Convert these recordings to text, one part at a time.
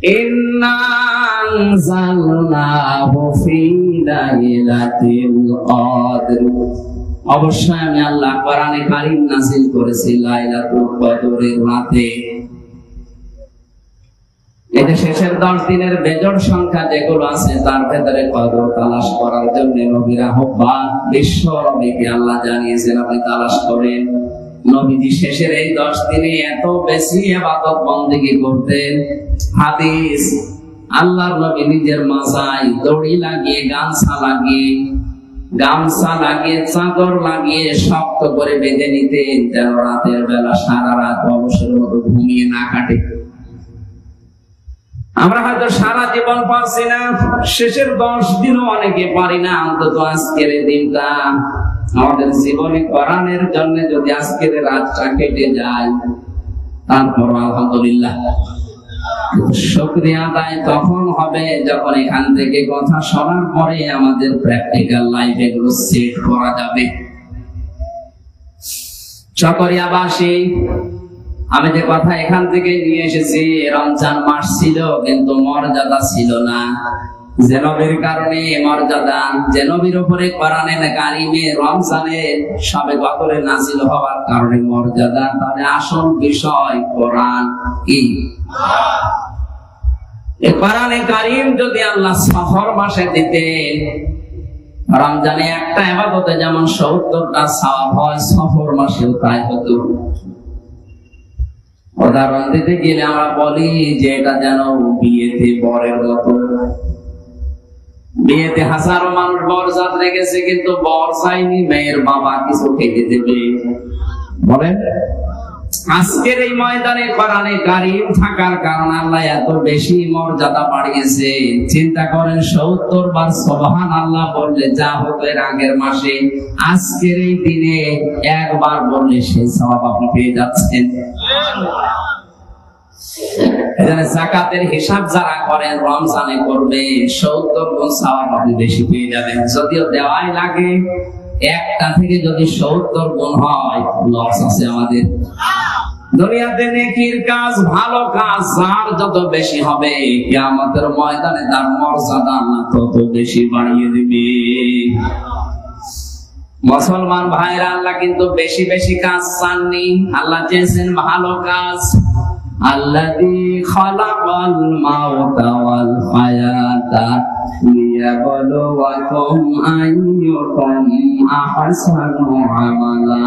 ইন্না আনজালনাহু ফি লাইলাতিল কদর, অবশ্যই আমি আল্লাহ কোরআনে কারীম নাযিল করেছি লাইলাতুল কদরের রাতে। এটা শেষের 10 দিনের বেজোড় সংখ্যা যেগুলো আছে তার ভেতরে কদর তালাশ করার জন্য নবীর আহ্বান বিশ্ব নবীকে আল্লাহ জানিয়েছেন আপনি তালাশ করেন। নবীজি শেষের এই 10 দিনে এত বেশি ইবাদত বন্দেগী করতেন। হাদিস, আল্লাহর নবী নিজের মাথায় দড়ি লাগিয়ে গামছা লাগিয়ে চাদর লাগিয়ে শক্ত করে বেঁধে নিতেন যেন রাতের বেলা সারা রাত অবসরের মতো ঘুমিয়ে না কাটে। আমরা হয়তো সারা জীবন পারছি না, শেষের 10 দিনও অনেকে পারি না, অন্তত আজকের দিনটা আমাদের জীবনে কোরআনের জন্য যদি আজকের রাতটা কেটে যায় তারপর আলহামদুলিল্লাহ। শুকরিয়া আদায় তখন হবে যখন এখান থেকে কথা শোনার পরে আমাদের প্র্যাকটিক্যাল লাইফে এগুলো সেট করা যাবে। চকরিয়াবাসী, আমি যে কথা এখান থেকে নিয়ে এসেছি, রমজান মাস ছিল কিন্তু মর্যাদা ছিল না। যে নবীর কারণে মর্যাদা, যে নবীর উপরে কোরআনে কারিমে রমজানে সবে কদরে নাযিল হওয়ার কারণে মর্যাদা, তাহলে আসল বিষয় কোরআন কি? এই কোরআনে কারিম যদি আল্লাহ সফর মাসে দিতেন, রমজানে একটা ইবাদতে যেমন ৭০টা সওয়াব হয়, সফর মাসেও তাই হতো। উদাহরণ দিতে গেলে আমরা বলি যে এটা যেন বিয়েতে বরের মতো। বিয়েতে হাজারো মানুষ বরযাত্রী রেখেছে কিন্তু বর চাইনি, মেয়ের বাবা কিছু খেতে দেবে। বলেন, আজকের এই ময়দানে কোরআনে কারীম থাকার কারণে আল্লাহ এত বেশি মর্যাদা বাড়িয়েছে। চিন্তা করেন, ৭০ বার সুবহানাল্লাহ বললে যা হতো এর আগের মাসে, আজকের এই দিনে একবার বললে সেই সওয়াব আপনি পেয়ে যাচ্ছেন। এখানে যাকাতের হিসাব যারা করেন রমজানে করবে, ৭০ গুণ সওয়াব আপনি বেশি পেয়ে যাবেন। যদিও দেওয়াই লাগে, একটা থেকে যদি ৭০ গুণ হয় লস আছে আমাদের। দুনিয়াতে নেকির কাজ, ভালো কাজ যার যত বেশি হবে, কিয়ামতের ময়দানে তার মর্যাদা আল্লাহ তত বেশি বাড়িয়ে দিবে। মুসলমান ভাইরা, আল্লাহ কিন্তু বেশি বেশি কাজ চাননি, আল্লাহ চেয়েছেন ভালো কাজ। আল্লাযী খালাকাল মাউতা ওয়াল হায়াতা লিয়াবলুয়াকুম আইয়ুকুম আহসানু আমালা।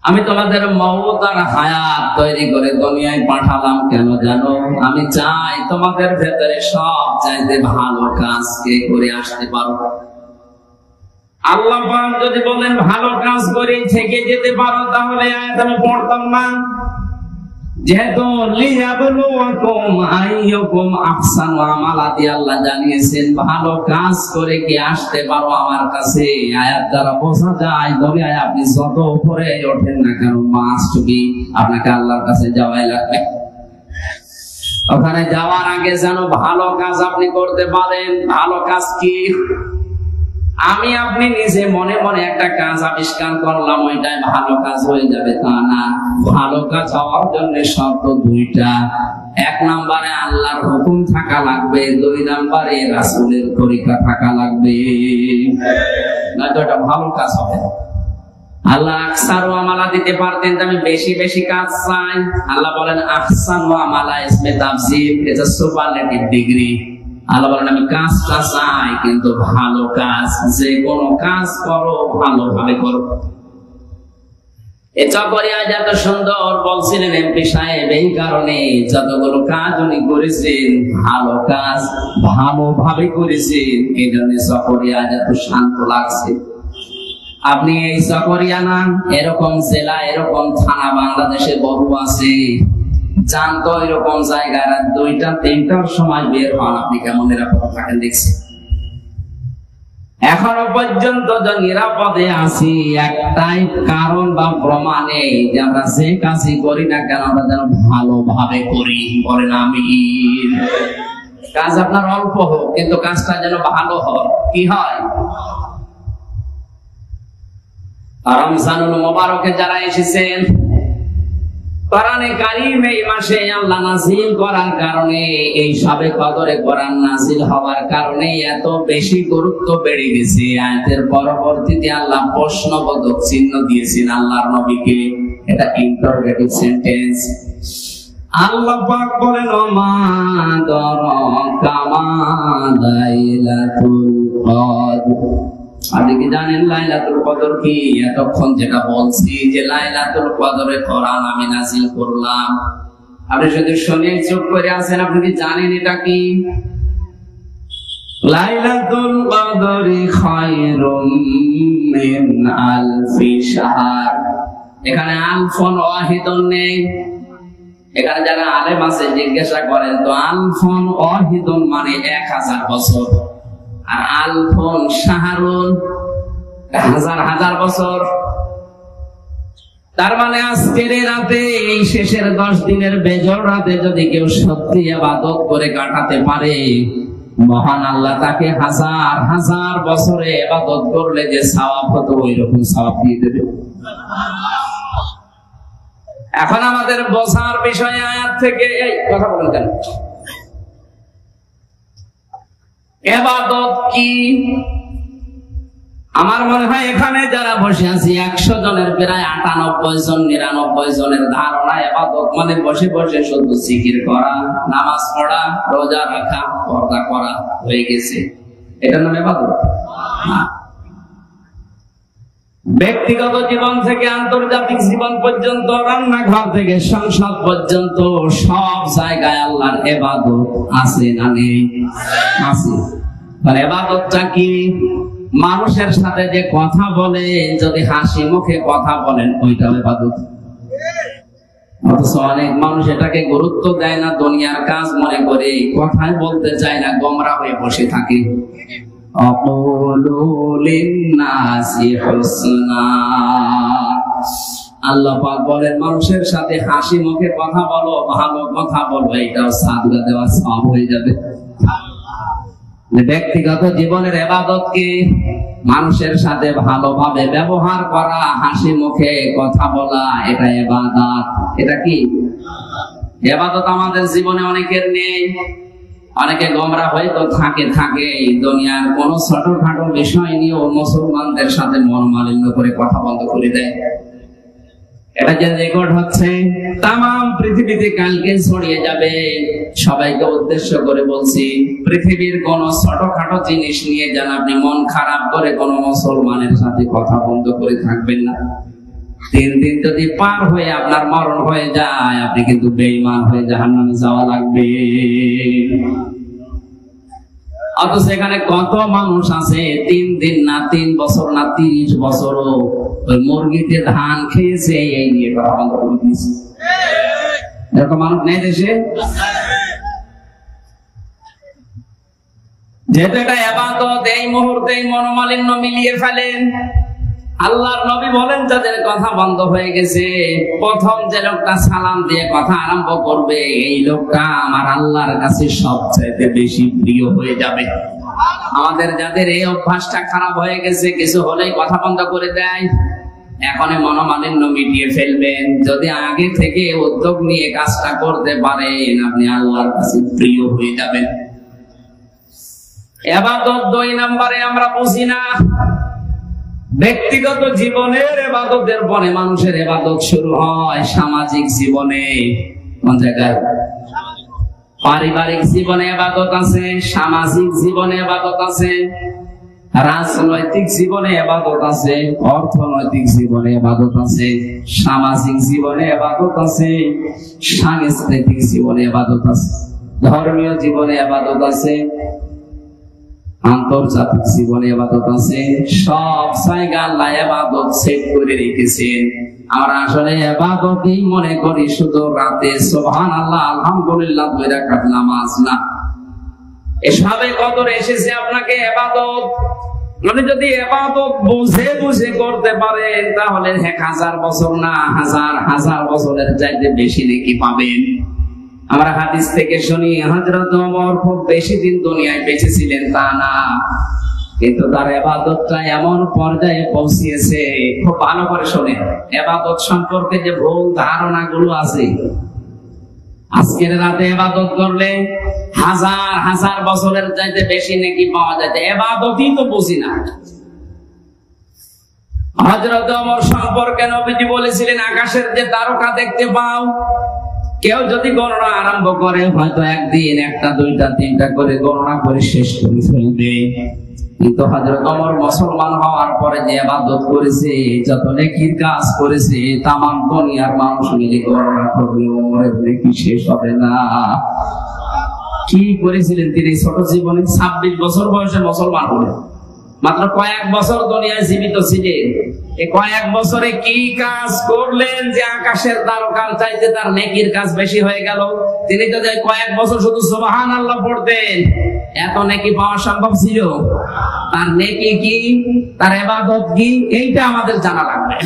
আমি তোমাদের মওত আর হায়াত তৈরি করে দুনিয়ায় পাঠালাম কেন জানো? আমি চাই তোমাদের ভেতরে সব চাইতে ভালো কাজ কে করে আসতে পারো। আল্লাহ পাক যদি বলেন ভালো কাজ করে থেকে যেতে পারো, তাহলে আয়াত আমি পড়তাম না। যেহেতু লিয়াবলুয়াকুম আইয়ুকুম আহসানু আমালা দিয়ে আল্লাহ জানিয়েছেন ভালো কাজ করে কি আসতে পারো আমার কাছে, আয়াত দ্বারা বোঝা যায় দুনিয়ায় আপনি যত উপরে ওঠেন না কেন, মাস্ট বি আপনাকে আল্লাহর কাছে যাওয়াই লাগবে। ওখানে যাওয়ার আগে যেন ভালো কাজ আপনি করতে পারেন। ভালো কাজ কি? আমি আপনি নিজে মনে মনে একটা কাজ আবিষ্কার করলাম, ওইটাই ভালো কাজ হয়ে যাবে তা না। ভালো কাজ হওয়ার জন্য শর্ত 2টা। 1 নম্বরে আল্লাহর হুকুম থাকা লাগবে, 2 নম্বরে রাসূলের তরিকা থাকা লাগবে, নয়তো এটা ভালো কাজ হবে না। আল্লাহ আকসারু আমালা দিতে পারতেন, আমি বেশি বেশি কাজ চাই। আল্লাহ বলেন আহসানু আমালা ইসমে তাফসীর, এটা সুপারলেটিভ ডিগ্রি। আল্লাহ বলেন আমি কাজটা চাই কিন্তু ভালো কাজ, যে কোনো কাজ করো ভালোভাবে করো। এই চকরিয়া যত সুন্দর বলছিলেন এমপি সাহেব, এই কারণে যতগুলো কাজ উনি করেছেন ভালো কাজ ভালোভাবে করেছেন, এই জন্য চকরিয়া যত শান্ত লাগছে। আপনি এই চকরিয়া না, এরকম জেলা এরকম থানা বাংলাদেশে বহু আছে, জানতো এরকম জায়গায় 2টা 3টার সময় বের হন, আপনি কেমন নিরাপদ থাকেন দেখছি। এখনো পর্যন্ত যে নিরাপদে আছি একটাই কারণ বা প্রমাণে যে আমরা যে কাজই করি না কেন আমরা যেন ভালোভাবে করি। বলেন আমিন। কাজ আপনার অল্প হোক কিন্তু কাজটা যেন ভালো হয়। কি হয়? রমজানুল মুবারকে যারা এসেছেন কোরআনে কারীম এই মাসে আল্লাহ নাযিল করার কারণে, এই শবে কদরে কোরআন নাযিল হওয়ার কারণে এত বেশি গুরুত্ব বেড়ে গেছে। আয়াতের পরবর্তীতে আল্লাহ প্রশ্নবোধক চিহ্ন দিয়েছেন আল্লাহর নবীকে। এটা ইন্টারোগেটিভ সেন্টেন্স। আল্লাহ পাক বলেন, ওমা দরাকা মা লাইলাতুল কদর। আপনি কি জানেন লাইলাতুল কদর কি? এতক্ষণ যেটা বলছি যে লাইলাতুল কদরে কোরআন আমি নাযিল করলাম, আপনি শুধু শুনে চুপ করে আছেন। আপনি কি জানেন এটা কি? লাইলাতুল কদরি খায়রুম মিন আলফি শাহর। এখানে আলফুন ওয়াহিদুন নেই। এখানে যারা আলেম আছে জিজ্ঞাসা করেন তো আলফুন ওয়াহিদুন মানে 1000 বছর, আর আলফুন শাহরুন হাজার হাজার বছর। তার মানে আজকের রাতে, এই শেষের 10 দিনের বেজোড় রাতে যদি কেউ সত্যি ইবাদত করে কাটাতে পারে, মহান আল্লাহ তাকে হাজার হাজার বছরে ইবাদত করলে যে সওয়াব হতো ওই রকম সওয়াব দিয়ে দেবে। এখন আমাদের বোঝার বিষয় আয়াত থেকে এই কথা বলেন কেন? ইবাদত কি? আমার মনে হয় এখানে যারা বসে আছি 100 জনের প্রায় 98 জন 99 জনের ধারণা ইবাদত মানে বসে বসে শুধু জিকির করা, নামাজ পড়া, রোজা রাখা, পর্দা করা হয়ে গেছে। এটা নাম ইবাদত না। ব্যক্তিগত জীবন থেকে আন্তর্জাতিক জীবন পর্যন্ত, রান্নাঘর থেকে সংসদ পর্যন্ত সব জায়গায় আল্লাহর ইবাদত আছে না নেই? আছে। আর ইবাদতটা কি? মানুষের সাথে যে কথা বলে, যদি হাসি মুখে কথা বলেন ওইটাও ইবাদত। অথচ অনেক মানুষ এটাকে গুরুত্ব দেয় না, দুনিয়ার কাজ মনে করে কথাই বলতে চায় না, গোমরা হয়ে বসে থাকে। আল্লাহ পাক বলেন মানুষের সাথে হাসি মুখে কথা বলো, ভালো কথা বলো, এটাও সাদগা দেওয়া সওয়াব হয়ে যাবে। ব্যক্তিগত জীবনের ইবাদত কি? মানুষের সাথে ভালোভাবে ব্যবহার করা, হাসি মুখে কথা বলা, এটা ইবাদত। এটা কি ইবাদত? আমাদের জীবনে অনেকের নেই। অনেকে গোমরা হয়তো থাকে দুনিয়ার কোন ছোটখাটো বিষয় নিয়েও মুসলমানদের সাথে মনোমালিন্য করে কথা বন্ধ করে দেয়। এটা যে রেকর্ড হচ্ছে তামাম পৃথিবীতে কালকে ছড়িয়ে যাবে। সবাইকে উদ্দেশ্য করে বলছি, পৃথিবীর কোন ছোটখাটো জিনিস নিয়ে যেন আপনি মন খারাপ করে কোন মুসলমানের সাথে কথা বন্ধ করে থাকবেন না। 3 দিন যদি পার হয়ে আপনার মরণ হয়ে যায়, আপনি কিন্তু বেঈমান হয়ে জাহান্নামে যাওয়া লাগবে। অথচ এখানে কত মানুষ আছে 3 দিন না, 3 বছর না, 30 বছরও ওই মুরগিতে ধান খেয়েছে, এই নিয়ে কথা বন্ধ করে দিয়েছে। এরকম মানুষ নেই দেশে? যেহেতু এটা ইবাদত, এই মুহূর্তে মনোমালিন্য মিলিয়ে ফেলেন। আল্লাহর নবী বলেন যাদের কথা বন্ধ হয়ে গেছে, প্রথম যে লোকটা সালাম দিয়ে কথা আরম্ভ করবে, এই লোকটা আমার আল্লাহর কাছে সবচাইতে বেশি প্রিয় হয়ে যাবে। আমাদের যাদের এই অভ্যাসটা খারাপ হয়ে গেছে, কিছু হলেই কথা বন্ধ করে দেয়, এখনই মনোমালিন্য মিটিয়ে ফেলবেন। যদি আগে থেকে উদ্যোগ নিয়ে কাজটা করতে পারেন, আপনি আল্লাহর কাছে প্রিয় হয়ে যাবেন। ইবাদত 2 নম্বরে আমরা বুঝি না। ব্যক্তিগত জীবনের ইবাদতের পরে মানুষের ইবাদত শুরু হয় সামাজিক জীবনে। কোন জায়গায়? পারিবারিক জীবনে ইবাদত আছে, সামাজিক জীবনে ইবাদত আছে, রাজনৈতিক জীবনে ইবাদত আছে, অর্থনৈতিক জীবনে ইবাদত আছে, সামাজিক জীবনে ইবাদত আছে, সাংস্কৃতিক জীবনে ইবাদত আছে, ধর্মীয় জীবনে ইবাদত আছে, আন্তর্জাতিক জীবনে ইবাদত আছে। সব জায়গায় আল্লাহ ইবাদত সেট করে রেখেছেন। আমরা আসলে ইবাদতই মনে করি শুধু রাতে সুবহানাল্লাহ আলহামদুলিল্লাহ 2 রাকাত নামাজ না। এসবে কদর এসেছে আপনাকে ইবাদত মানে যদি ইবাদত বুঝে বুঝে করতে পারেন, তাহলে 1000 বছর না, হাজার হাজার বছরের চাইতে বেশি নেকি পাবেন। আমরা হাদিস থেকে শুনি হযরত ওমর খুব বেশি দিন দুনিয়ায় বেঁচে ছিলেন তা না, কিন্তু তার ইবাদতটা এমন পর্যায়ে পৌঁছিয়েছে, খুব ভালো করে শোনেন, ইবাদত সম্পর্কে যে ভুল ধারণাগুলো আছে, আজকের রাতে ইবাদত করলে হাজার হাজার বছরের চাইতে বেশি নেকি পাওয়া যায়, ইবাদতই তো বুঝি না। হযরত ওমর সম্পর্কে নবীজি বলেছিলেন, আকাশের যে তারকা দেখতে পাও, কেউ যদি গণনা আরম্ভ করে হয়তো একদিন একটা দুইটা তিনটা করে গণনা করে শেষ করে ফেলবে। কিন্তু হযরত ওমর মুসলমান হওয়ার পরে যে ইবাদত করেছে, যত নেকির কাজ করেছে, তামাম দুনিয়ার মানুষ মিলে গণনা করবে ওমরের নেকি শেষ হবে না। কি করেছিলেন তিনি ছোট জীবনে? 26 বছর বয়সে মুসলমান হলেন, মাত্র কয়েক বছর দুনিয়ায় জীবিত ছিলেন। এই কয়েক বছরে কি কাজ করলেন যে আকাশের তারকার চাইতে তার নেকির কাজ বেশি হয়ে গেল? তিনি তো কয়েক বছর শুধু সুবহানাল্লাহ পড়তেন, এত নেকি পাওয়া সম্ভব ছিল? তার নেকি কি, তার ইবাদত কি, এইটা আমাদের জানা লাগবে।